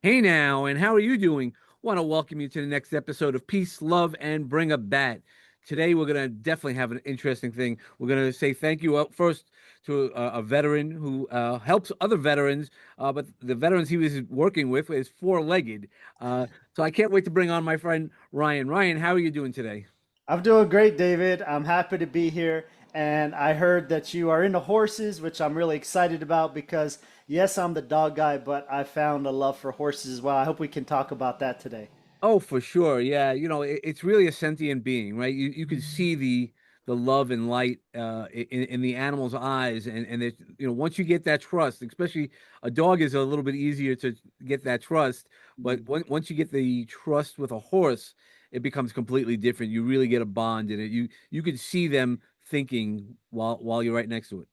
Hey now, and how are you doing? Want to welcome you to the next episode of Peace, Love, and Bring a Bat. Today, we're going to definitely have an interesting thing. We're going to say thank you up first to a veteran who helps other veterans, but the veterans he was working with is four-legged. So I can't wait to bring on my friend Ryan. Ryan, how are you doing today? I'm doing great, David. I'm happy to be here. And I heard that you are into horses, which I'm really excited about because, yes, I'm the dog guy, but I found a love for horses as well. I hope we can talk about that today. Oh, for sure. Yeah, it's really a sentient being, right? You can see the love and light in the animal's eyes, and it, once you get that trust, especially a dog is a little bit easier to get that trust, but Mm, once you get the trust with a horse, it becomes completely different. You really get a bond in it. You can see them thinking while you're right next to it.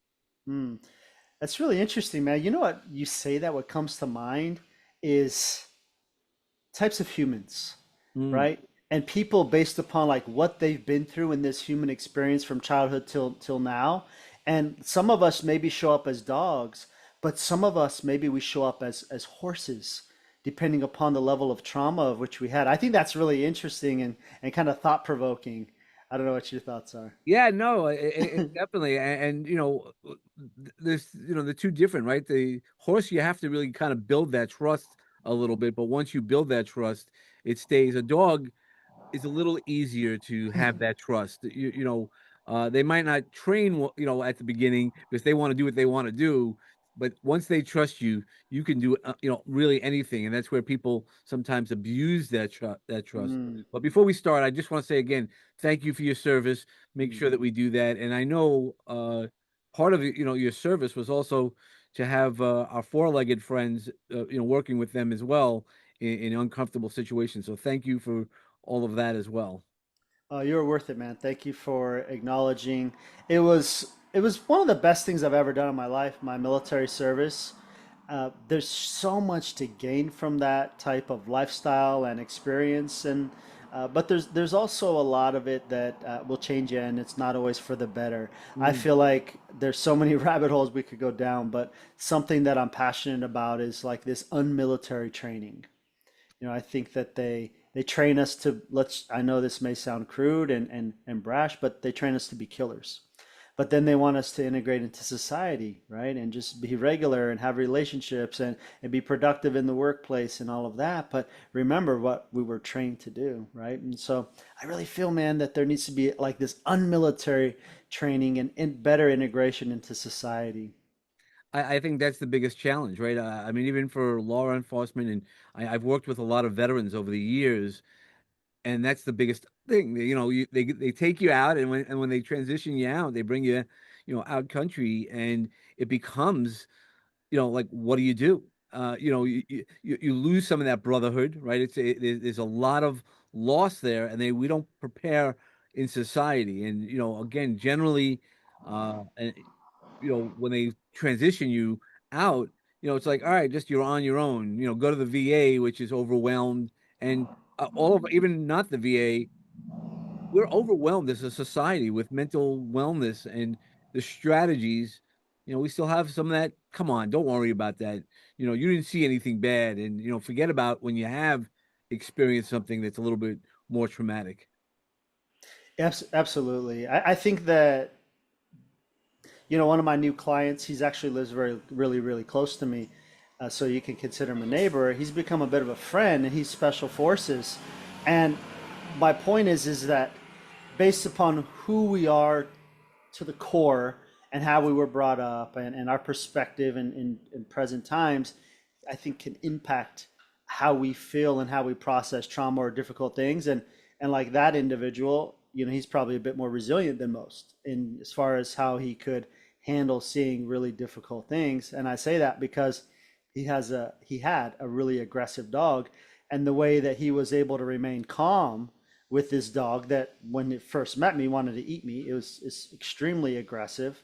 mm. That's really interesting, man. You know what? You say that, what comes to mind is types of humans, Mm, right? And people based upon like what they've been through in this human experience from childhood till now. And some of us maybe show up as dogs, but some of us maybe we show up as horses, depending upon the level of trauma of which we had. I think that's really interesting and kind of thought provoking. I don't know what your thoughts are. Yeah, no, definitely, and there's the two different, right? The horse you have to really kind of build that trust a little bit, but once you build that trust, it stays. A dog is a little easier to have that trust. They might not train, at the beginning because they want to do what they want to do, but once they trust you, you can do, really anything, and that's where people sometimes abuse that trust. Mm, But before we start, I just want to say again, thank you for your service. Make mm. sure that we do that, and I know part of your service was also to have our four-legged friends, working with them as well in uncomfortable situations. So thank you for all of that as well. You're worth it, man. Thank you for acknowledging. It was one of the best things I've ever done in my life, my military service. There's so much to gain from that type of lifestyle and experience, and but there's also a lot of it that will change you, and it's not always for the better. I Mm. feel like there's so many rabbit holes we could go down, but something that I'm passionate about is like this unmilitary training. I think that they train us to let's I know this may sound crude and brash, but they train us to be killers. But then they want us to integrate into society, right? And just be regular and have relationships and be productive in the workplace and all of that. But remember what we were trained to do, right? And so I really feel, man, that there needs to be like this unmilitary training and better integration into society. I think that's the biggest challenge, right? I mean, even for law enforcement, and I've worked with a lot of veterans over the years, and that's the biggest thing. They take you out, and when they transition you out, they bring you, out country, and it becomes, like, what do you do? You lose some of that brotherhood, right? There's a lot of loss there, and we don't prepare in society, and again, generally, and when they transition you out, it's like, all right, just you're on your own. Go to the VA, which is overwhelmed, and all of even not the VA, we're overwhelmed as a society with mental wellness and the strategies. We still have some of that. Come on, don't worry about that. You didn't see anything bad, and forget about when you have experienced something that's a little bit more traumatic. Absolutely. I think that one of my new clients, he's actually lives very, really, really close to me. So you can consider him a neighbor. He's become a bit of a friend and he's special forces. And my point is that based upon who we are to the core and how we were brought up and our perspective in present times, I think can impact how we feel and how we process trauma or difficult things. And like that individual, he's probably a bit more resilient than most in as far as how he could handle seeing really difficult things. And I say that because he had a really aggressive dog, and the way that he was able to remain calm with this dog that when it first met me wanted to eat me. It's extremely aggressive,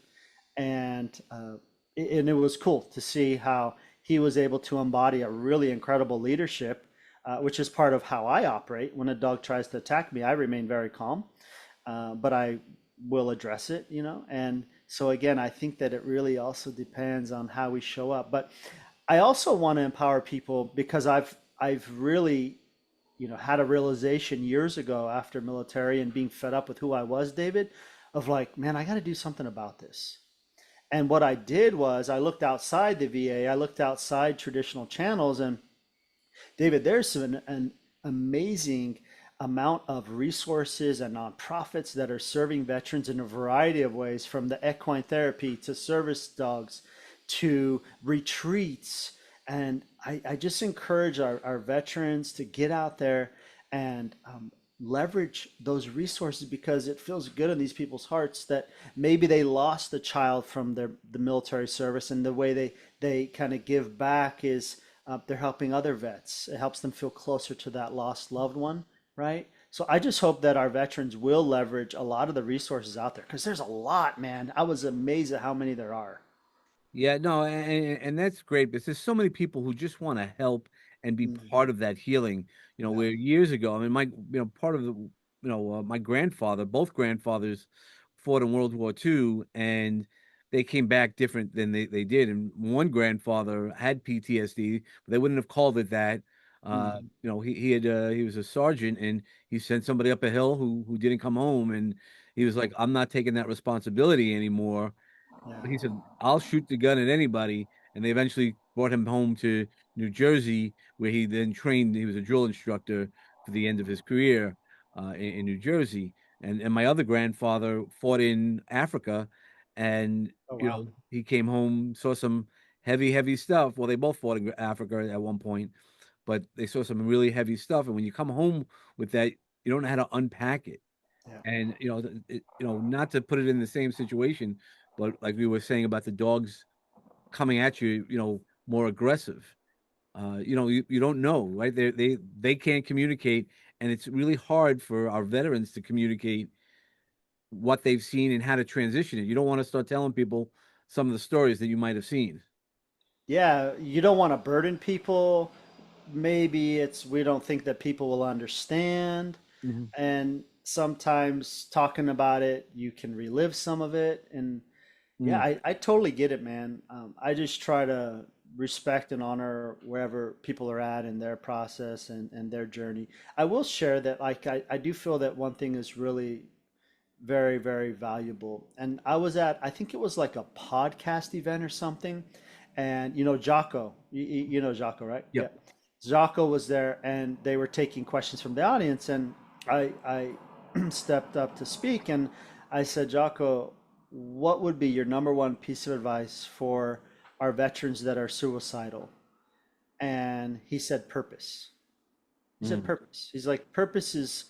and and it was cool to see how he was able to embody a really incredible leadership, which is part of how I operate. When a dog tries to attack me, I remain very calm, but I will address it. And so again, I think that it really also depends on how we show up. But I also want to empower people because I've really, had a realization years ago after military and being fed up with who I was, David, of like, man, I got to do something about this. And what I did was I looked outside the VA, I looked outside traditional channels, and David, there's an amazing amount of resources and nonprofits that are serving veterans in a variety of ways, from the equine therapy to service dogs to retreats. And I just encourage our veterans to get out there and leverage those resources, because it feels good in these people's hearts that maybe they lost a child from the military service, and the way they kind of give back is they're helping other vets. It helps them feel closer to that lost loved one, right? So I just hope that our veterans will leverage a lot of the resources out there, because there's a lot, man. I was amazed at how many there are. Yeah, no, and that's great because there's so many people who just want to help and be Mhm. part of that healing. Yeah. Where years ago, I mean, part of my grandfather, both grandfathers fought in World War II, and they came back different than they did. And one grandfather had PTSD, but they wouldn't have called it that. Mhm. He was a sergeant, and he sent somebody up a hill who didn't come home, and he was like, "I'm not taking that responsibility anymore." He Yeah. said, "I'll shoot the gun at anybody." And they eventually brought him home to New Jersey, where he then trained. He was a drill instructor for the end of his career in New Jersey. And my other grandfather fought in Africa, and Oh, wow. he came home, saw some heavy stuff. Well, they both fought in Africa at one point, but they saw some really heavy stuff. And when you come home with that, you don't know how to unpack it. Yeah. And not to put it in the same situation, but like we were saying about the dogs coming at you, more aggressive. You don't know, right? They can't communicate, and it's really hard for our veterans to communicate what they've seen and how to transition it. You don't want to start telling people some of the stories that you might have seen. Yeah, you don't want to burden people. Maybe it's we don't think that people will understand. Hmm. And sometimes talking about it, you can relive some of it. And yeah, Mm. I totally get it, man. I just try to respect and honor wherever people are at in their process and their journey. I will share that, like, I do feel that one thing is really very, very valuable. And I was at, I think it was like a podcast event or something. And, Jocko, you know Jocko, right? Yeah. Yep. Jocko was there and they were taking questions from the audience. And I stepped up to speak and I said, Jocko, what would be your number one piece of advice for our veterans that are suicidal? And he said, purpose. He said, Mm. purpose. He's like, purpose is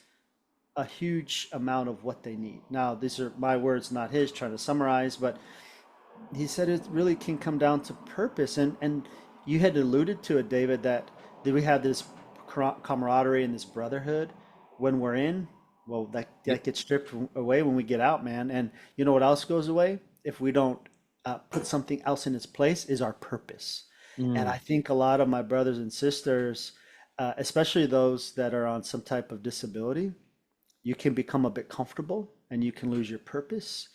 a huge amount of what they need. Now, these are my words, not his, trying to summarize, but he said it really can come down to purpose. And you had alluded to it, David, that we have this camaraderie and this brotherhood when we're in. Well, that Yep. gets stripped away when we get out, man. And you know what else goes away if we don't put something else in its place is our purpose. And Mm. I think a lot of my brothers and sisters, especially those that are on some type of disability, you can become a bit comfortable and you can lose your purpose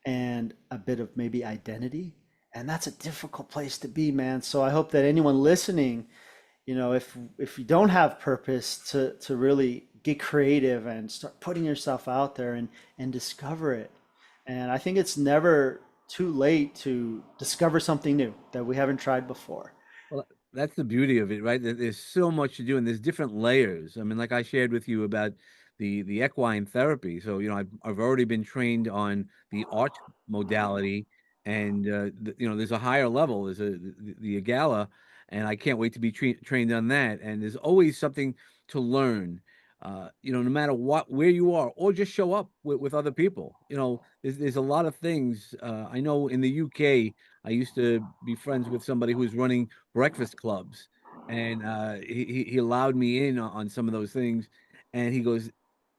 and a bit of maybe identity. And that's a difficult place to be, man. So I hope that anyone listening, if you don't have purpose, to really get creative and start putting yourself out there and discover it. And I think it's never too late to discover something new that we haven't tried before. Well, that's the beauty of it, right? There's so much to do, and there's different layers. I mean, like I shared with you about the equine therapy. So, I've already been trained on the art modality, and there's a higher level. There's the Agala, and I can't wait to be trained on that. And there's always something to learn. No matter where you are, or just show up with other people. There's a lot of things. I know in the UK, I used to be friends with somebody who was running breakfast clubs, and he allowed me in on some of those things, and he goes,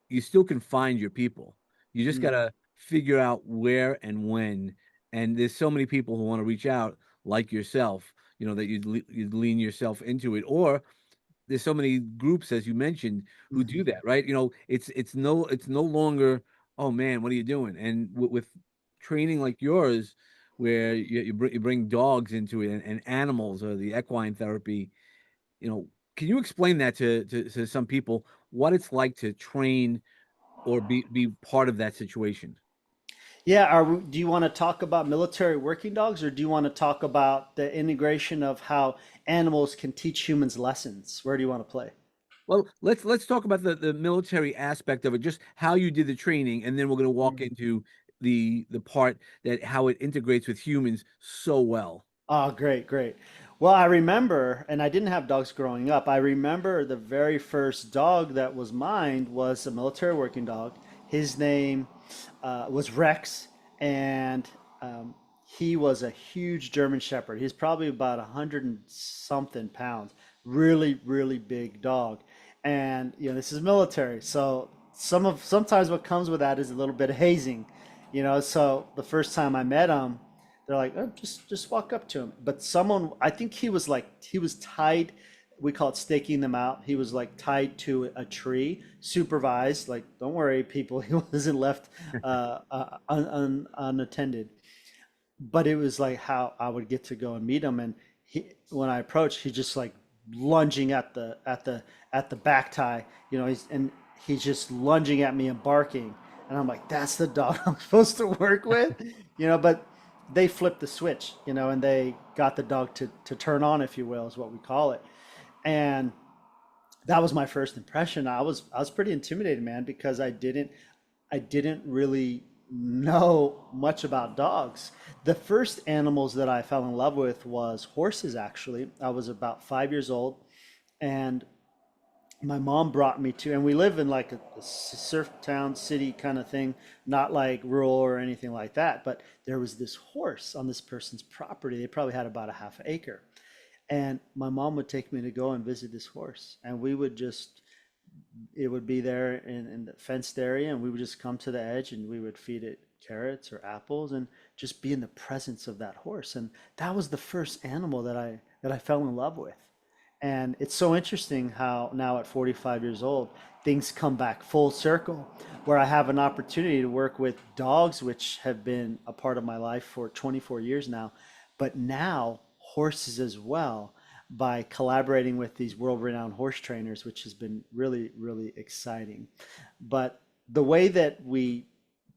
"You still can find your people. You just Mm, gotta figure out where and when." And there's so many people who want to reach out, like yourself, that you'd lean yourself into it, or there's so many groups, as you mentioned, who do mhm. that, right? It's no longer, oh man, what are you doing? And with training like yours, where you bring dogs into it and animals or the equine therapy. You know, can you explain that to some people what it's like to train or be part of that situation? Yeah, do you want to talk about military working dogs, or do you want to talk about the integration of how animals can teach humans lessons? Where do you want to play? Well, let's talk about the military aspect of it, just how you did the training, and then we're going to walk into the part that how it integrates with humans so well. Oh, great, great. Well, I remember, and I didn't have dogs growing up. I remember the very first dog that was mine was a military working dog. His name was Rex, and he was a huge German Shepherd. He's probably about 100 and something pounds. Really, really big dog. And this is military, so sometimes what comes with that is a little bit of hazing. So the first time I met him, they're like, oh, just walk up to him. But someone, I think he was tied. We call it staking them out. He was like tied to a tree, supervised. Like, don't worry, people. He wasn't left unattended. But it was like how I would get to go and meet him. And when I approached, he just like lunging at the back tie. He's just lunging at me and barking. And I'm like, that's the dog I'm supposed to work with, But they flipped the switch, and they got the dog to turn on, if you will, is what we call it. And that was my first impression. I was pretty intimidated, man, because I didn't really know much about dogs. The first animals that I fell in love with was horses, actually. I was about 5 years old, and my mom brought me to, and we live in like a surf town city kind of thing, not like rural or anything like that. But there was this horse on this person's property. They probably had about a half acre. And my mom would take me to go and visit this horse. And it would be there in the fenced area, and we would just come to the edge and we would feed it carrots or apples and just be in the presence of that horse. And that was the first animal that I fell in love with. And it's so interesting how now at 45 years old, things come back full circle, where I have an opportunity to work with dogs, which have been a part of my life for 24 years now, but now horses as well, by collaborating with these world-renowned horse trainers, which has been really, really exciting. But the way that we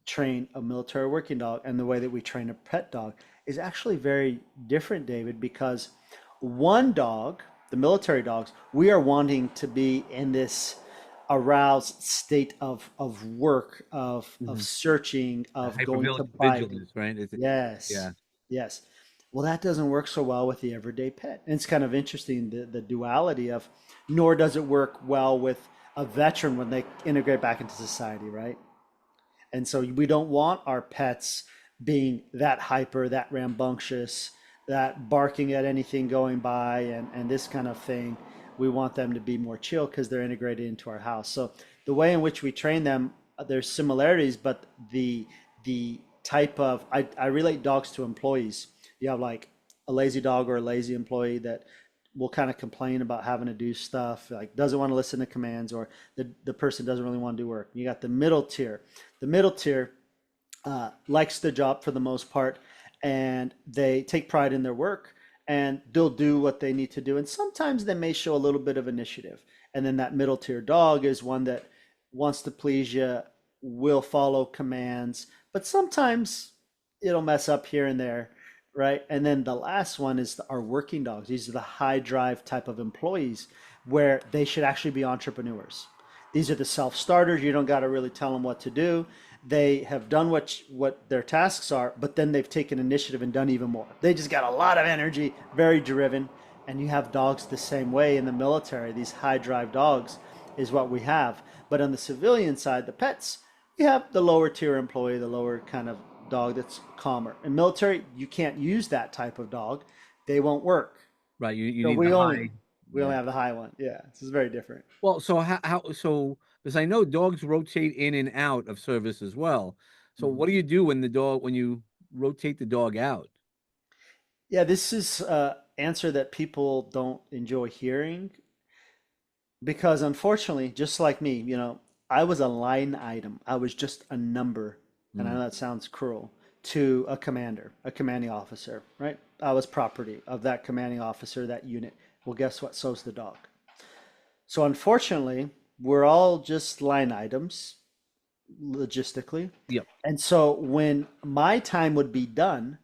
train a military working dog and the way that we train a pet dog is actually very different, David, because one dog, the military dogs, we are wanting to be in this aroused state of work, of Mhm. searching, of going to bite. Hypervigilance, right? Yes, Yeah. yes. Well, that doesn't work so well with the everyday pet. And it's kind of interesting, the duality of, nor does it work well with a veteran when they integrate back into society, right? And so we don't want our pets being that hyper, that rambunctious, that barking at anything going by, and this kind of thing. We want them to be more chill because they're integrated into our house. So the way in which we train them, there's similarities, but the type of, I relate dogs to employees. You have like a lazy dog or a lazy employee that will kind of complain about having to do stuff, like doesn't want to listen to commands, or the person doesn't really want to do work. You got the middle tier. The middle tier likes the job for the most part, and they take pride in their work, and they'll do what they need to do. And sometimes they may show a little bit of initiative. And then that middle tier dog is one that wants to please you, will follow commands, but sometimes it'll mess up here and there, right? And then the last one is our working dogs. These are the high drive type of employees where they should actually be entrepreneurs. These are the self-starters. You don't got to really tell them what to do. They have done what their tasks are, but then they've taken initiative and done even more. They just got a lot of energy, very driven. And you have dogs the same way in the military. These high drive dogs is what we have. But on the civilian side, the pets, you have the lower tier employee, the lower kind of dog that's calmer. In military, you can't use that type of dog. They won't work. Right. You So need we the only high. we only Yeah. have the high one. Yeah, this is very different. Well, so so because I know dogs rotate in and out of service as well. So Mhm. what do you do when you rotate the dog out? Yeah, this is an answer that people don't enjoy hearing, because unfortunately, just like me, I was a line item. I was just a number. And I Mm. know that sounds cruel to a commander, a commanding officer, right? I was property of that commanding officer, that unit. Well, guess what? So's the dog. So unfortunately, we're all just line items logistically. Yep. And so when my time would be done,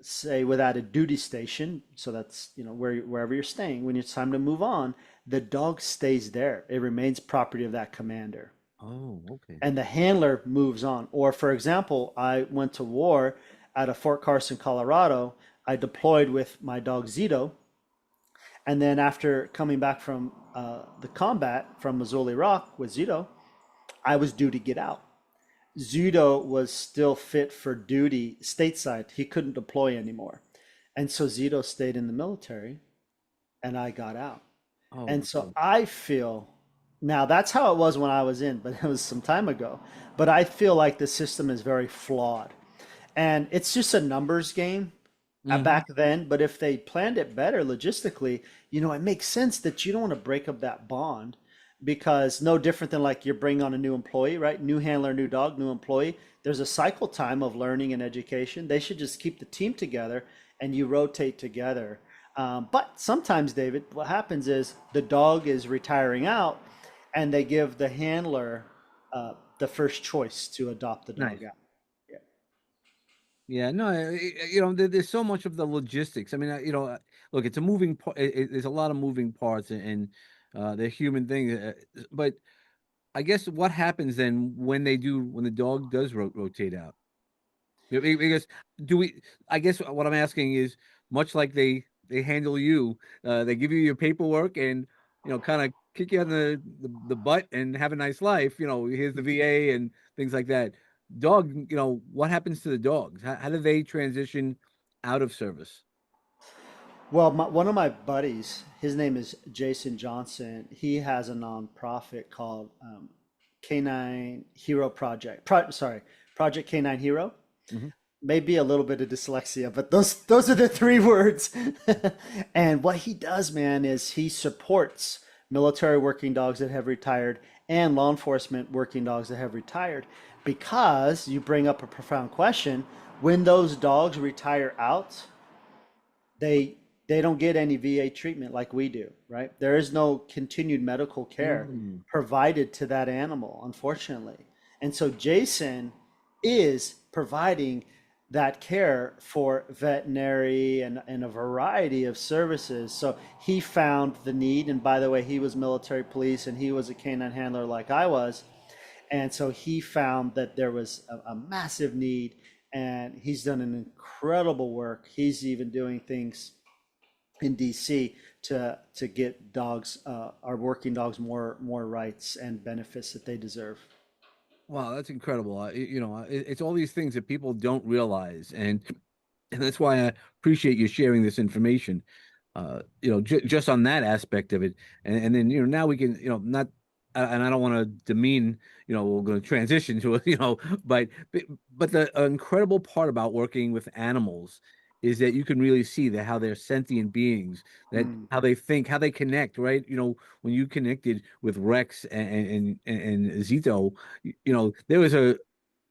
say without a duty station, so that's wherever you're staying, when it's time to move on, the dog stays there. It remains property of that commander. Oh, okay. And the handler moves on. Or for example, I went to war at a Fort Carson, Colorado. I deployed with my dog Zito, and then after coming back from the combat from Missoula Rock with Zito, I was due to get out. Zito was still fit for duty stateside. He couldn't deploy anymore. And so Zito stayed in the military and I got out. Oh, And so okay. I feel now that's how it was when I was in, but it was some time ago. But I feel like the system is very flawed. And it's just a numbers game Hmm. back then. But if they planned it better logistically, it makes sense that you don't want to break up that bond because no different than like you're bringing on a new employee, right? New handler, new dog, new employee. There's a cycle time of learning and education. They should just keep the team together and you rotate together. But sometimes, David, what happens is the dog is retiring out and they give the handler the first choice to adopt the dog Nice. out. Yeah. Yeah, no, there's so much of the logistics. I mean, look, it's a moving part. There's a lot of moving parts, and they're human things. But I guess what happens then when the dog does rotate out? Because do we? I guess what I'm asking is much like they handle you. They give you your paperwork and kind of kick you on the butt and have a nice life. Here's the VA and things like that. Dog, what happens to the dogs? How do they transition out of service? Well, one of my buddies, his name is Jason Johnson. He has a nonprofit called Canine Hero Project. Sorry, Project Canine Hero. Hmm. Maybe a little bit of dyslexia, but those are the three words. And what he does, man, is he supports military working dogs that have retired and law enforcement working dogs that have retired because you bring up a profound question. When those dogs retire out, they they don't get any VA treatment like we do, right? There is no continued medical care Mm. provided to that animal, unfortunately. And so Jason is providing that care for veterinary and a variety of services. So he found the need, and by the way, he was military police and he was a canine handler like I was. And so he found that there was a massive need, and he's done an incredible work. He's even doing things in DC to get dogs, our working dogs, more rights and benefits that they deserve. Wow, that's incredible. It's all these things that people don't realize, and that's why I appreciate you sharing this information. Just on that aspect of it, and then now we can not, and I don't want to demean. We're going to transition to it. But the incredible part about working with animals is that you can really see that how they're sentient beings, that Mm. how they think, how they connect. Right? When you connected with Rex and Zito, there was a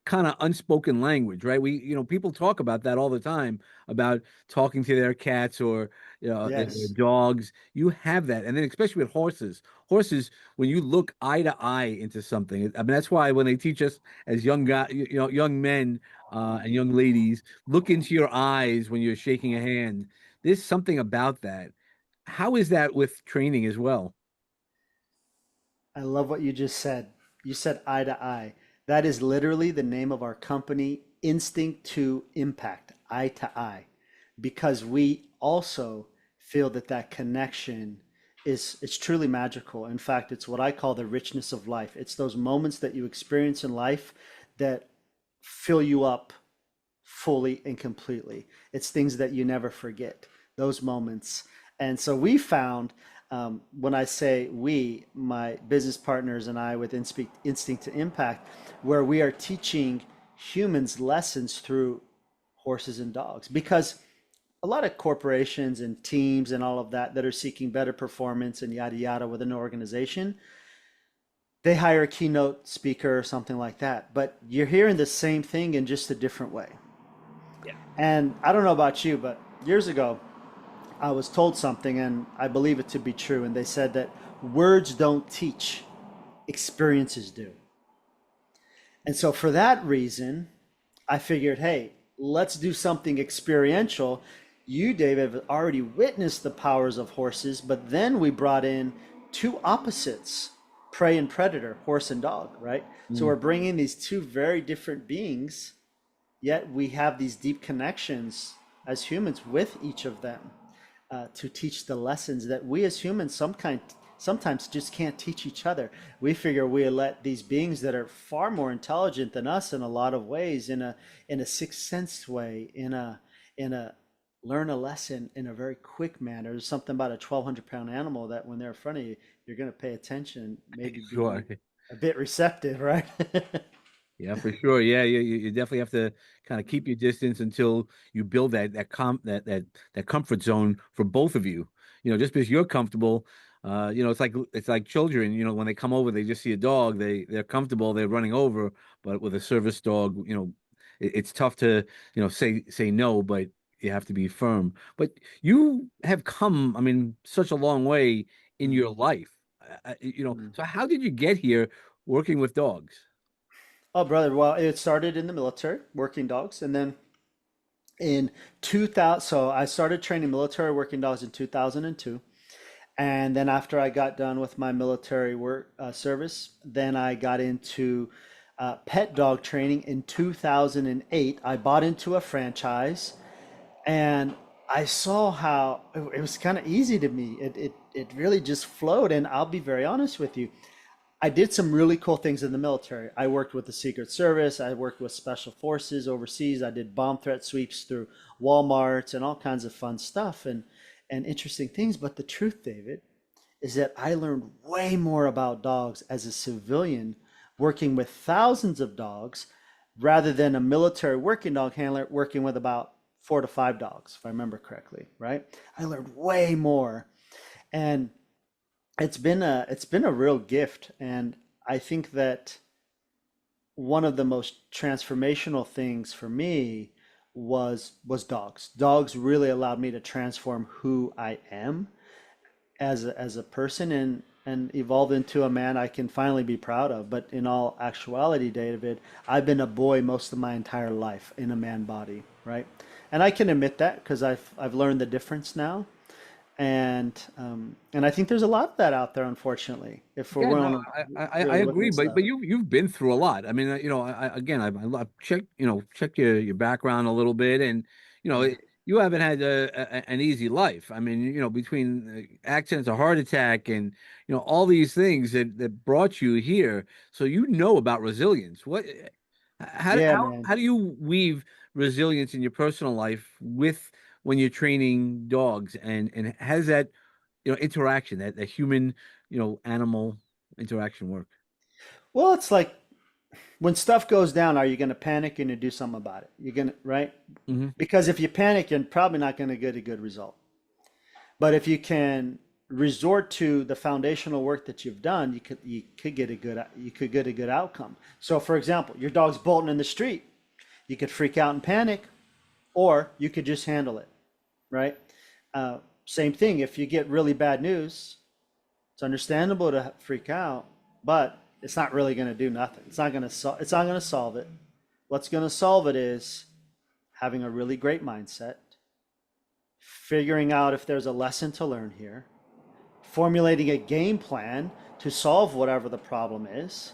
kind of unspoken language, right? People talk about that all the time about talking to their cats or their Yes. dogs. You have that, and then especially with horses. Horses, when you look eye to eye into something, I mean that's why when they teach us as young guy, young men and young ladies, look into your eyes when you're shaking a hand. There's something about that. How is that with training as well? I love what you just said. You said eye to eye. That is literally the name of our company, Instinct to Impact, eye to eye, because we also feel that that connection is it's truly magical. In fact, it's what I call the richness of life. It's those moments that you experience in life that fill you up fully and completely. It's things that you never forget, those moments. And so we found, when I say we, my business partners and I with Instinct to Impact, where we are teaching humans lessons through horses and dogs. Because a lot of corporations and teams and all of that are seeking better performance and yada yada within an organization, they hire a keynote speaker or something like that. But you're hearing the same thing in just a different way. Yeah. And I don't know about you, but years ago, I was told something, and I believe it to be true. And they said that words don't teach, experiences do. And so, for that reason, I figured, hey, let's do something experiential. You, David, have already witnessed the powers of horses, but then we brought in two opposites, prey and predator, horse and dog, right? So Mm. we're bringing these two very different beings, yet we have these deep connections as humans with each of them to teach the lessons that we as humans sometimes just can't teach each other. We figure we let these beings that are far more intelligent than us in a lot of ways, in a sixth sense way, in a learn a lesson in a very quick manner. There's something about a 1,200-pound animal that when they're in front of you, you're going to pay attention, maybe Sure. be a bit receptive, right? Yeah, for sure. Yeah, you definitely have to kind of keep your distance until you build that comfort zone for both of you. Just because you're comfortable, it's like children. When they come over, they just see a dog, they're comfortable, they're running over. But with a service dog, it's tough to say no, but you have to be firm. But you have come, I mean, such a long way in your life. Mm. So how did you get here working with dogs? Oh, brother. Well, it started in the military, working dogs, and then in 2000, so I started training military working dogs in 2002. And then after I got done with my military work service, then I got into pet dog training in 2008. I bought into a franchise, and I saw how it was kind of easy to me. It really just flowed. And I'll be very honest with you. I did some really cool things in the military. I worked with the Secret Service. I worked with special forces overseas. I did bomb threat sweeps through Walmarts and all kinds of fun stuff and interesting things. But the truth, David, is that I learned way more about dogs as a civilian working with thousands of dogs rather than a military working dog handler working with about 4 to 5 dogs, if I remember correctly, right? I learned way more. And it's been a real gift, and I think that one of the most transformational things for me was dogs. Dogs really allowed me to transform who I am as a person and evolve into a man I can finally be proud of. But in all actuality, David, I've been a boy most of my entire life in a man body, right? And I can admit that because I've learned the difference now. And I think there's a lot of that out there, unfortunately, if we're Yeah, no, willing to I really agree, witness but that. you've been through a lot. I mean, again, I've checked your background a little bit, and Yeah. you haven't had an easy life. I mean, between accidents, a heart attack, and all these things that brought you here, so you know about resilience. How Yeah, how man. how do you weave resilience in your personal life with when you're training dogs, and has that interaction, that human, animal interaction work. Well, it's like when stuff goes down, are you going to panic and you do something about it? You're going to, right? Hmm. Because if you panic, you're probably not going to get a good result. But if you can resort to the foundational work that you've done, you could get a good outcome. So, for example, your dog's bolting in the street. You could freak out and panic, or you could just handle it, right? Same thing. If you get really bad news, it's understandable to freak out, but it's not really going to do nothing. It's not going to solve it. What's going to solve it is having a really great mindset, figuring out if there's a lesson to learn here, formulating a game plan to solve whatever the problem is,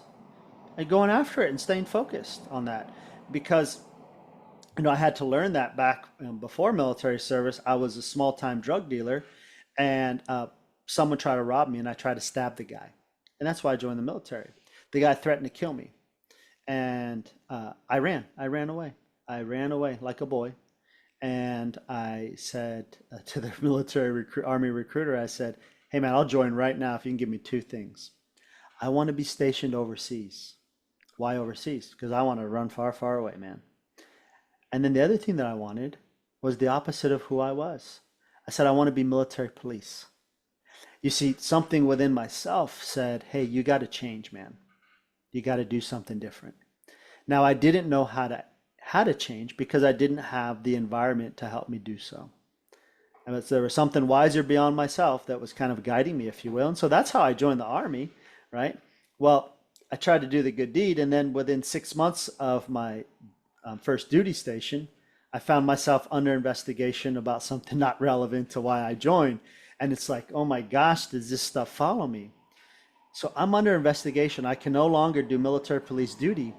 and going after it and staying focused on that. Because I had to learn that back before military service. I was a small-time drug dealer, and someone tried to rob me, and I tried to stab the guy, and that's why I joined the military. The guy threatened to kill me, and I ran. I ran away. I ran away like a boy, and I said to the army recruiter, I said, "Hey man, I'll join right now if you can give me two things. I want to be stationed overseas. Why overseas? Because I want to run far, far away, man. And then the other thing that I wanted was the opposite of who I was. I said, I want to be military police. You see, something within myself said, hey, you got to change, man. You got to do something different. Now, I didn't know had to change because I didn't have the environment to help me do so. And there was something wiser beyond myself that was kind of guiding me, if you will. And so that's how I joined the army, right? Well, I tried to do the good deed, and then within 6 months of my first duty station, I found myself under investigation about something not relevant to why I joined. And it's like, oh my gosh, does this stuff follow me? So I'm under investigation. I can no longer do military police duty.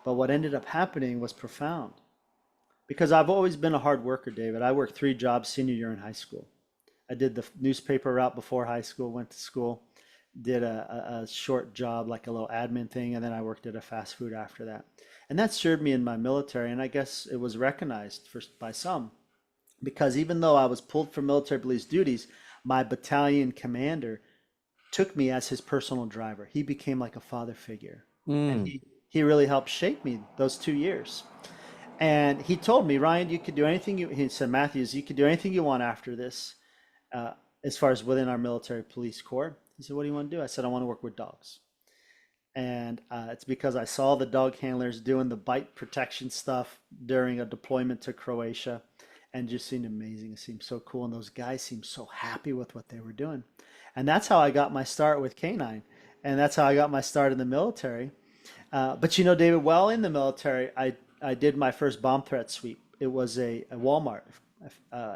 But what ended up happening was profound because I've always been a hard worker, David. I worked 3 jobs senior year in high school. I did the newspaper route before high school, went to school, did a short job, like a little admin thing, and then I worked at a fast food after that. And that served me in my military, and I guess it was recognized by some because even though I was pulled for military police duties, my battalion commander took me as his personal driver. He became like a father figure, and Mm. he really helped shape me those 2 years. And he told me, Ryan, you could do anything you. He said, Matthews, you could do anything you want after this, uh, as far as within our military police corps. He said, what do you want to do? I said, I want to work with dogs. And it's because I saw the dog handlers doing the bite protection stuff during a deployment to Croatia, and just seemed amazing. It seemed so cool, and those guys seemed so happy with what they were doing. And that's how I got my start with canine, and that's how I got my start in the military. But you know, David, while in the military, I did my first bomb threat sweep. It was a Walmart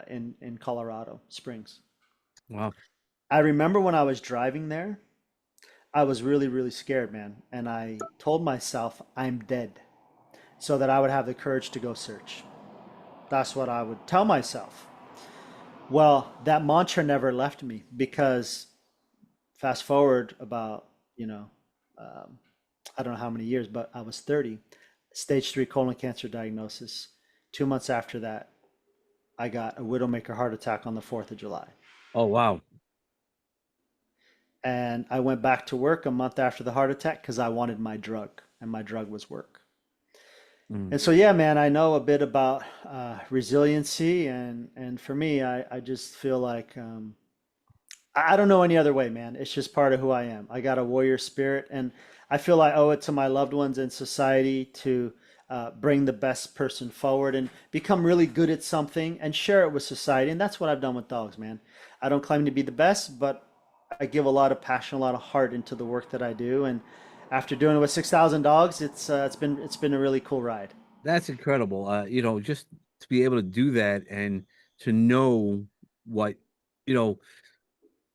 in Colorado Springs. Wow. I remember when I was driving there, I was really, really scared, man. And I told myself, I'm dead, so that I would have the courage to go search. That's what I would tell myself. Well, that mantra never left me because fast forward about, you know, um, I don't know how many years, but I was 30, stage 3 colon cancer diagnosis. 2 months after that, I got a widowmaker heart attack on the 4th of July. Oh, wow. And I went back to work a month after the heart attack because I wanted my drug, and my drug was work. Mm. And so, yeah, man, I know a bit about resiliency, and for me, I just feel like I don't know any other way, man. It's just part of who I am. I got a warrior spirit, and I feel I owe it to my loved ones in society to bring the best person forward and become really good at something and share it with society. And that's what I've done with dogs, man. I don't claim to be the best, but I give a lot of passion, a lot of heart into the work that I do. And after doing it with 6,000 dogs, it's been a really cool ride. That's incredible. Just to be able to do that and to know what, you know,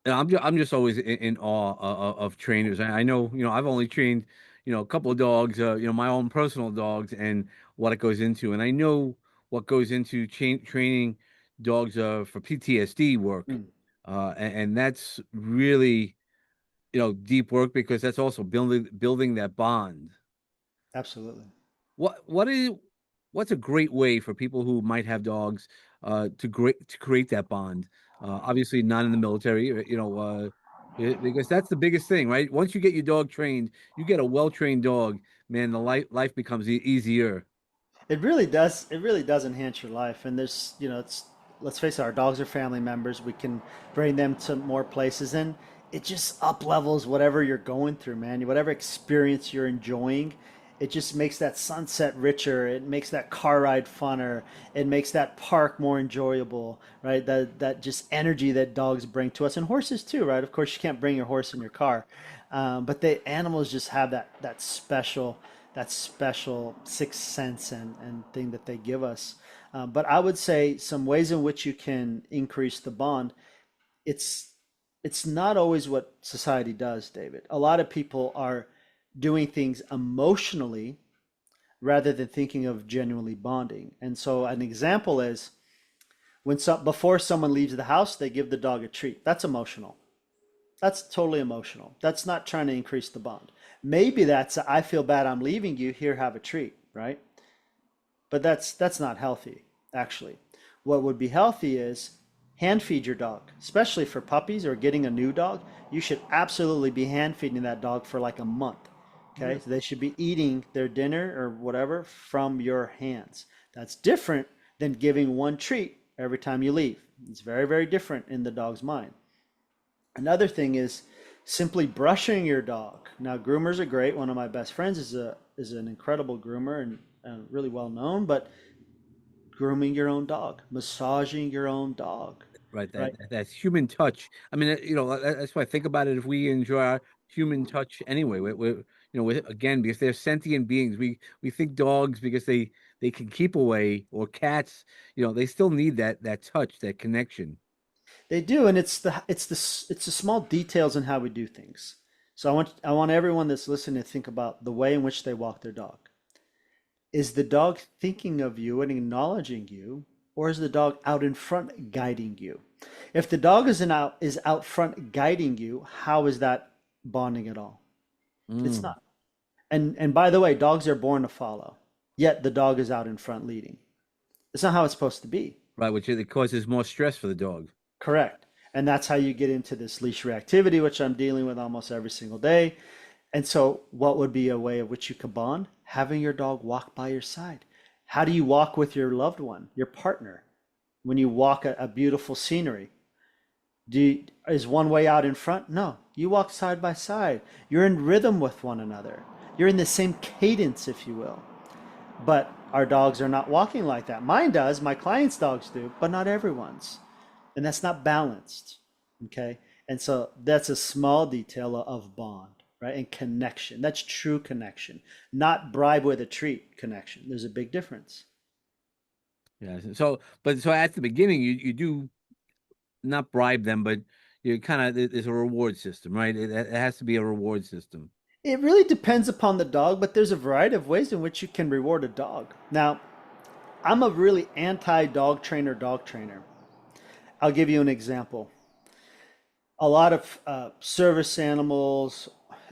and I'm just always in awe of trainers. I know, I've only trained, a couple of dogs, my own personal dogs and what it goes into. And I know what goes into training dogs for PTSD work. Mm, And that's really, deep work because that's also building that bond. absolutely. What's a great way for people who might have dogs to create that bond? Obviously, not in the military, because that's the biggest thing, right? Once you get your dog trained, you get a well-trained dog, man, the life becomes easier. It really does. It really does enhance your life. And there's, it's, let's face it, our dogs are family members. We can bring them to more places, and it just up levels whatever you're going through, man. Whatever experience you're enjoying, it just makes that sunset richer. It makes that car ride funner. It makes that park more enjoyable, right? That just energy that dogs bring to us, and horses too, right? Of course, you can't bring your horse in your car, but the animals just have that special sixth sense and thing that they give us. But I would say some ways in which you can increase the bond. It's it's not always what society does, David. A lot of people are doing things emotionally rather than thinking of genuinely bonding. And so an example is before someone leaves the house, they give the dog a treat. That's emotional. That's totally emotional. That's not trying to increase the bond. Maybe that's I feel bad I'm leaving you, here have a treat, right? But that's not healthy, actually. What would be healthy is hand feed your dog, especially for puppies or getting a new dog. You should absolutely be hand feeding that dog for like a month. Yeah. Okay, so they should be eating their dinner or whatever from your hands. That's different than giving one treat every time you leave. It's very, very different in the dog's mind. Another thing is simply brushing your dog. Now, groomers are great. One of my best friends is an incredible groomer, and really well known, but grooming your own dog, massaging your own dog, Right, right? that's human touch. I mean, that's why I think about it. If we enjoy our human touch anyway, again, because they're sentient beings. We think dogs because they can keep away, or cats. They still need that touch, that connection. They do, and it's the small details in how we do things. So I want everyone that's listening to think about the way in which they walk their dog. Is the dog thinking of you and acknowledging you, or is the dog out in front guiding you? If the dog is out front guiding you, how is that bonding at all? It's Mm. not. And by the way, dogs are born to follow. Yet the dog is out in front leading. It's not how it's supposed to be. Right, which it causes more stress for the dog. Correct. And that's how you get into this leash reactivity, which I'm dealing with almost every single day. And so, what would be a way of which you could bond? Having your dog walk by your side. How do you walk with your loved one, your partner, when you walk a beautiful scenery? Is one way out in front? No, you walk side by side. You're in rhythm with one another. You're in the same cadence, if you will. But our dogs are not walking like that. Mine does, my clients' dogs do, but not everyone's. And that's not balanced. Okay. And so that's a small detail of bond, right? And connection. That's true connection, not bribe with a treat connection. There's a big difference. Yeah. So at the beginning, you do not bribe them, but you kind of, there's a reward system, right? It has to be a reward system. It really depends upon the dog, but there's a variety of ways in which you can reward a dog. Now, I'm a really anti dog trainer. I'll give you an example. A lot of service animals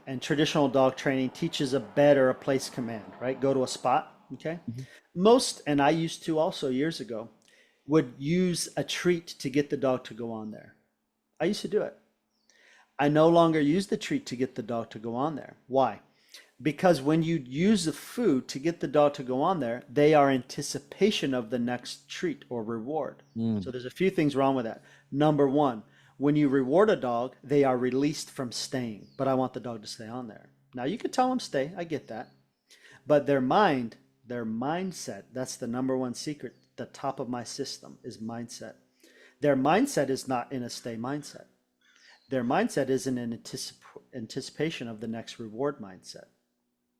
and traditional dog training teaches a bed or a place command, right? Go to a spot, okay? Mhm. Most, and I used to also years ago, would use a treat to get the dog to go on there. I used to do it. I no longer use the treat to get the dog to go on there. Why? Because when you use the food to get the dog to go on there, they are anticipation of the next treat or reward. So Mm. there's a few things wrong with that. Number one, when you reward a dog, they are released from staying, but I want the dog to stay on there. Now you could tell them stay, I get that. But their mindset, that's the number one secret. The top of my system is mindset. Their mindset is not in a stay mindset. Their mindset is in an anticipation of the next reward mindset,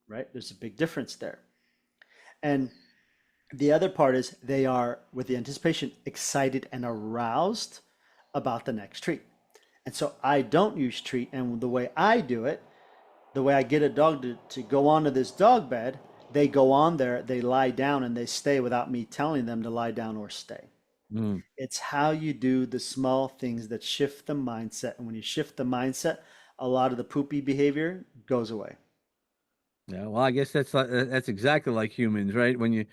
right? There's a big difference there. And the other part is they are, with the anticipation, excited and aroused about the next treat. And so I don't use treat. And the way I do it, the way I get a dog to go onto this dog bed, they go on there, they lie down, and they stay without me telling them to lie down or stay. Mm. It's how you do the small things that shift the mindset. And when you shift the mindset, a lot of the poopy behavior goes away. Yeah, well, I guess that's exactly like humans, right? When you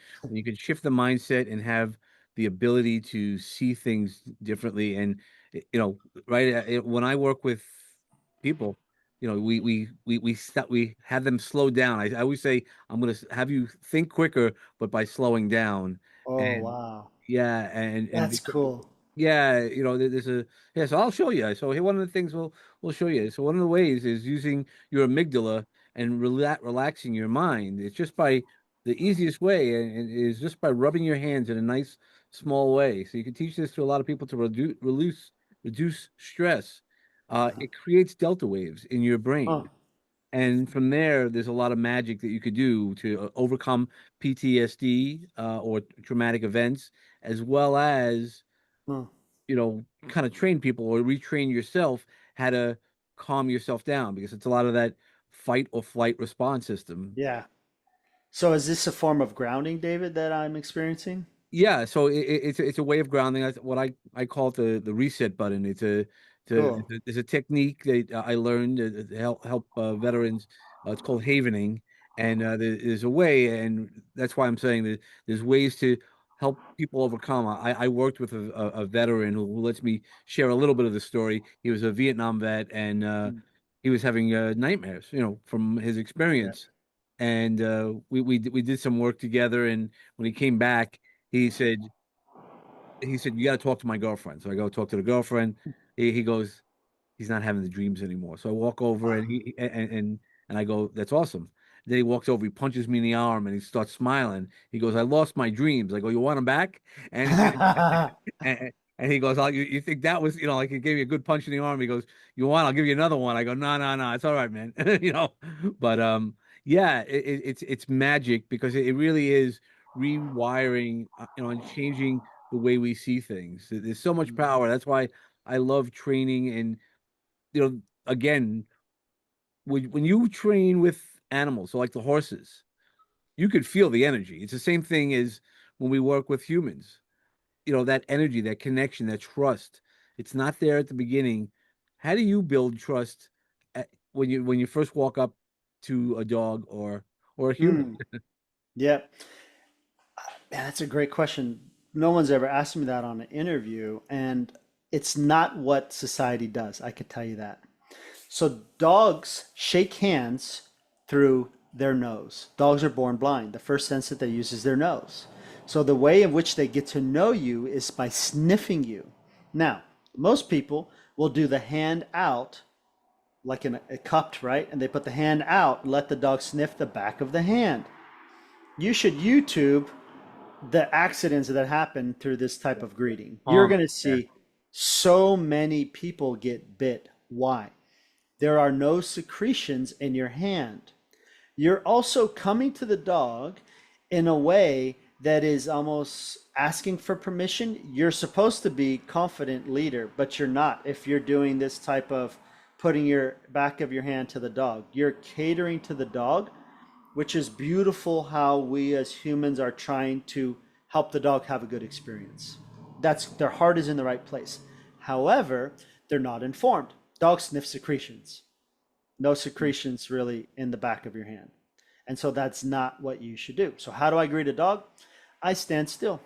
can shift the mindset and have the ability to see things differently, and right? When I work with people, we have them slow down. I always say I'm going to have you think quicker, but by slowing down, Oh, and wow. yeah, and That's because cool. yeah, there's a yeah. So I'll show you. So here, one of the things we'll show you. So one of the ways is using your amygdala and relaxing your mind. It's just by the easiest way, and is just by rubbing your hands in a nice small way. So you can teach this to a lot of people to reduce stress. Uh-huh. It creates delta waves in your brain. Huh. And from there, there's a lot of magic that you could do to overcome PTSD or traumatic events, as well as Huh. kind of train people or retrain yourself how to calm yourself down, because it's a lot of that fight or flight response system. Yeah. So is this a form of grounding, David, that I'm experiencing? Yeah, so it's a way of grounding. That's what I call it, the reset button. Cool. It's a technique that I learned to help veterans. It's called havening, and there's a way, and that's why I'm saying that there's ways to help people overcome. I worked with a veteran who lets me share a little bit of the story. He was a Vietnam vet, and Mm. he was having nightmares, from his Yeah. experience. And we did some work together, and when he came back he said you got to talk to my girlfriend. So I go talk to the girlfriend. He goes, he's not having the dreams anymore. So I walk over, and Wow. he and I go, that's awesome. Then he walks over, he punches me in the arm, and he starts smiling. He goes, "I lost my dreams." I go, "You want them back?" And and he goes, "Oh, you think that was, like he gave you a good punch in the arm?" He goes, "You want? I'll give you another one." I go, "No, no, no, it's all right, man." But yeah, it's magic because it really is rewiring, and changing the way we see things. There's so much power. That's why I love training, and again, when you train with animals, so like the horses, you could feel the energy. It's the same thing as when we work with humans. That energy, that connection, that trust. It's not there at the beginning. How do you build trust when you first walk up to a dog or a human? Mm, yeah. Man, that's a great question. No one's ever asked me that on an interview, and it's not what society does. I could tell you that. So dogs shake hands through their nose. Dogs are born blind. The first sense that they use is their nose. So the way in which they get to know you is by sniffing you. Now, most people will do the hand out like in a cupped, right? And they put the hand out and let the dog sniff the back of the hand. You should YouTube the accidents that happen through this type of greeting. You're Oh, going to yeah. see so many people get bit. Why? There are no secretions in your hand. You're also coming to the dog in a way that is almost asking for permission. You're supposed to be confident leader, but you're not if you're doing this type of putting your back of your hand to the dog. You're catering to the dog, which is beautiful how we as humans are trying to help the dog have a good experience. That's their heart is in the right place. However, they're not informed. Dogs sniff secretions. No secretions really in the back of your hand. And so that's not what you should do. So how do I greet a dog? I stand still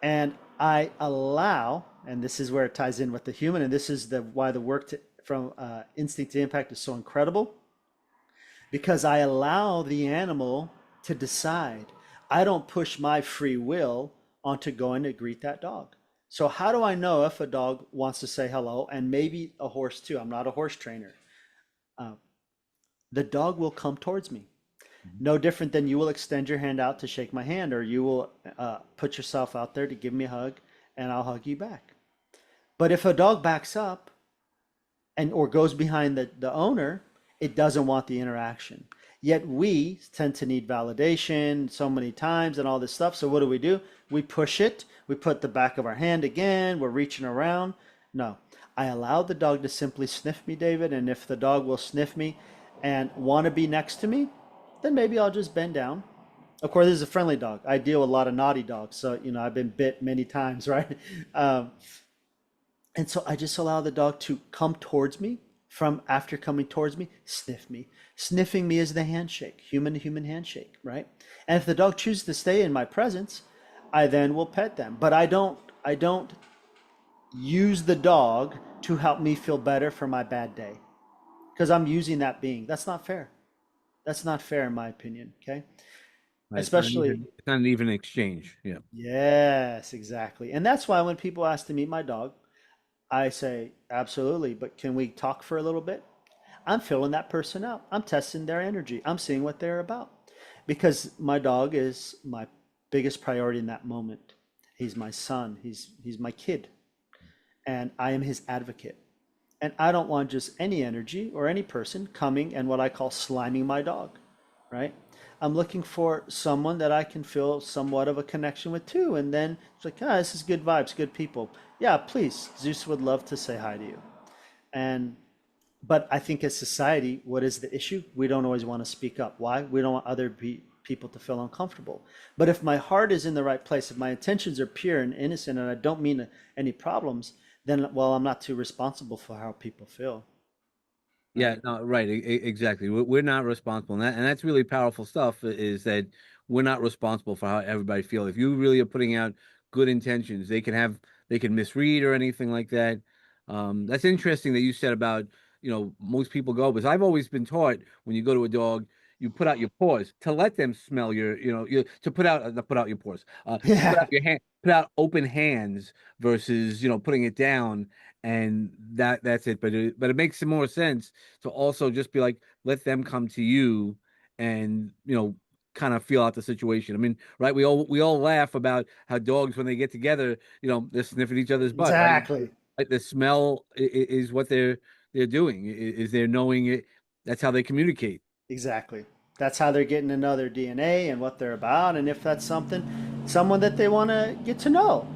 and I allow, and this is where it ties in with the human, and this is why the work from instinct to impact is so incredible because I allow the animal to decide. I don't push my free will onto going to greet that dog. So how do I know if a dog wants to say hello, and maybe a horse too? I'm not a horse trainer. Uh, the dog will come towards me. No different than you will extend your hand out to shake my hand, or you will put yourself out there to give me a hug, and I'll hug you back. But if a dog backs up and or goes behind the owner, it doesn't want the interaction. Yet we tend to need validation so many times and all this stuff. So what do? We push it. We put the back of our hand again. We're reaching around. No, I allow the dog to simply sniff me, David. And if the dog will sniff me and want to be next to me, then maybe I'll just bend down. Of course, this is a friendly dog. I deal with a lot of naughty dogs, so I've been bit many times, right? Um, and so I just allow the dog to come towards me. From after coming towards me, sniff me. Sniffing me is the handshake, human to human handshake, right? And if the dog chooses to stay in my presence, I then will pet them. But I don't use the dog to help me feel better for my bad day because I'm using that being. That's not fair. That's not fair in my opinion, okay? Right. It's not Especially, even it's not an even exchange. Yeah. yes, exactly. And that's why when people ask to meet my dog, I say, absolutely, but can we talk for a little bit? I'm filling that person out. I'm testing their energy. I'm seeing what they're about. Because my dog is my biggest priority in that moment. He's my son. He's my kid. And I am his advocate. And I don't want just any energy or any person coming and what I call sliming my dog, right? I'm looking for someone that I can feel somewhat of a connection with too. And then it's like, ah, this is good vibes, good people. Yeah, please, Zeus would love to say hi to you. And but I think as society, what is the issue? We don't always want to speak up. Why? We don't want other people to feel uncomfortable. But if my heart is in the right place, if my intentions are pure and innocent, and I don't mean any problems, then well, I'm not too responsible for how people feel, Yeah, right? no, right, exactly. We're not responsible, and that's really powerful stuff. Is that we're not responsible for how everybody feels. If you really are putting out good intentions, they can misread or anything like that. That's interesting that you said about most people go, because I've always been taught when you go to a dog, you put out your paws to let them smell to put out not put out your paws, to put out Yeah. your hand, put out open hands versus putting it down, and that's it. But it makes more sense to also just be like, let them come to you and kind of feel out the situation. I mean, right? We all laugh about how dogs when they get together, they're sniffing each other's butt, right? Exactly. Like the smell is what they're doing. Is they're knowing it. That's how they communicate. Exactly. That's how they're getting to know their DNA and what they're about, and if that's someone that they want to get to know.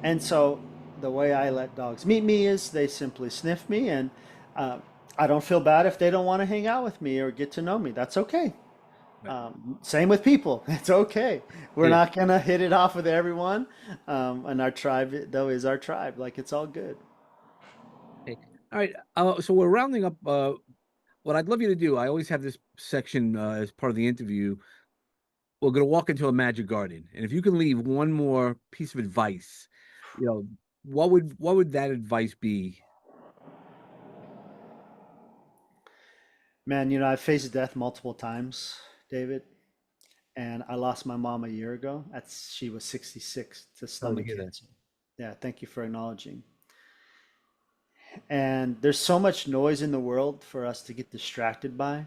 And so the way I let dogs meet me is they simply sniff me, and uh, I don't feel bad if they don't want to hang out with me or get to know me. That's okay. Right. Same with people. It's okay. We're Yeah. not gonna hit it off with everyone, and our tribe though is our tribe. Like it's all good. Okay. All right. So we're rounding up. What I'd love you to do, I always have this section as part of the interview. We're going to walk into a magic garden, and if you can leave one more piece of advice, you know, what would that advice be? Man, I've faced death multiple times, David, and I lost my mom a year ago. She was 66 to Sorry to stomach hear that. cancer. Yeah, thank you for acknowledging. And there's so much noise in the world for us to get distracted by.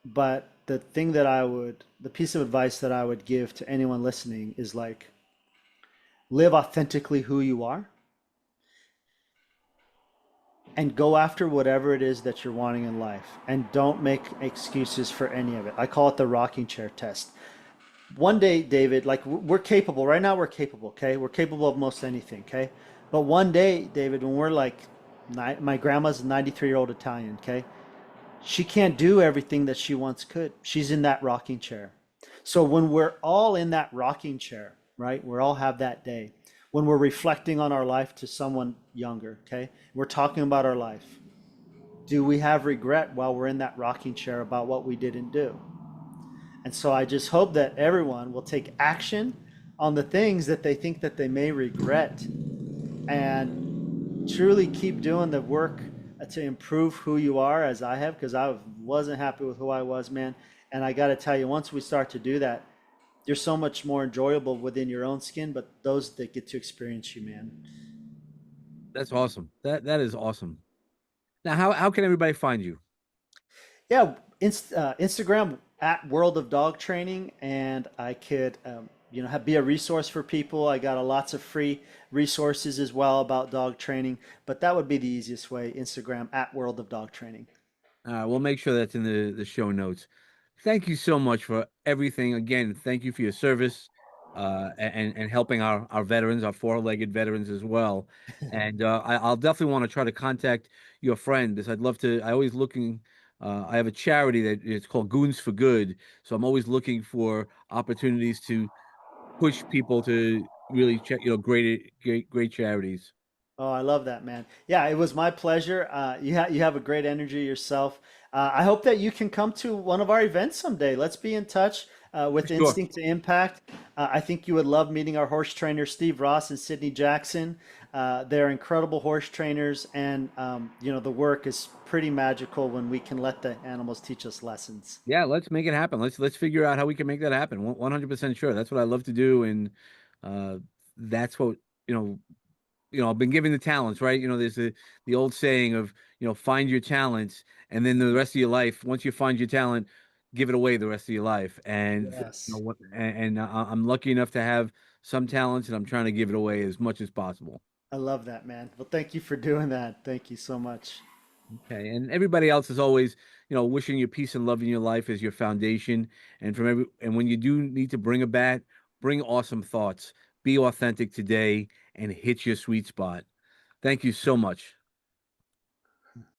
But the piece of advice that I would give to anyone listening is like, live authentically who you are and go after whatever it is that you're wanting in life. And don't make excuses for any of it. I call it the rocking chair test. One day, David, like we're capable, right now we're capable, okay? We're capable of most anything, okay? But one day, David, when we're like, my grandma's a 93-year-old Italian, okay? She can't do everything that she once could. She's in that rocking chair. So when we're all in that rocking chair, right? We all have that day. When we're reflecting on our life to someone younger, okay? We're talking about our life. Do we have regret while we're in that rocking chair about what we didn't do? And so I just hope that everyone will take action on the things that they think that they may regret and truly keep doing the work to improve who you are as I have, because I wasn't happy with who I was, man. And I got to tell you, once we start to do that, you're so much more enjoyable within your own skin, but those that get to experience you, man. That's awesome. That is awesome. Now, how can everybody find you? Yeah, Instagram at World of Dog Training, and I could, be a resource for people. I got lots of free resources as well about dog training, but that would be the easiest way. Instagram at World of Dog Training. We'll make sure that's in the show notes. Thank you so much for everything. Again, thank you for your service, and helping our veterans, our four-legged veterans as well. And I'll definitely want to try to contact your friend because I'd love to. I always looking. I have a charity that it's called Goons for Good, so I'm always looking for opportunities to push people to really check, great charities. Oh, I love that, man. Yeah, it was my pleasure. You have a great energy yourself. I hope that you can come to one of our events someday. Let's be in touch For with sure. Instinct to Impact. I think you would love meeting our horse trainer, Steve Ross and Sydney Jackson. They're incredible horse trainers, and the work is pretty magical when we can let the animals teach us lessons. Yeah, let's make it happen. Let's figure out how we can make that happen. 100% sure. That's what I love to do, and uh, that's what you know. I've been given the talents, right? There's the old saying of find your talents, and then the rest of your life. Once you find your talent, give it away the rest of your life. And Yes, I'm lucky enough to have some talents, and I'm trying to give it away as much as possible. I love that, man. Well, thank you for doing that. Thank you so much. Okay, and everybody else is always, wishing you peace and love in your life as your foundation. And when you do need to bring a bat, bring awesome thoughts. Be authentic today and hit your sweet spot. Thank you so much.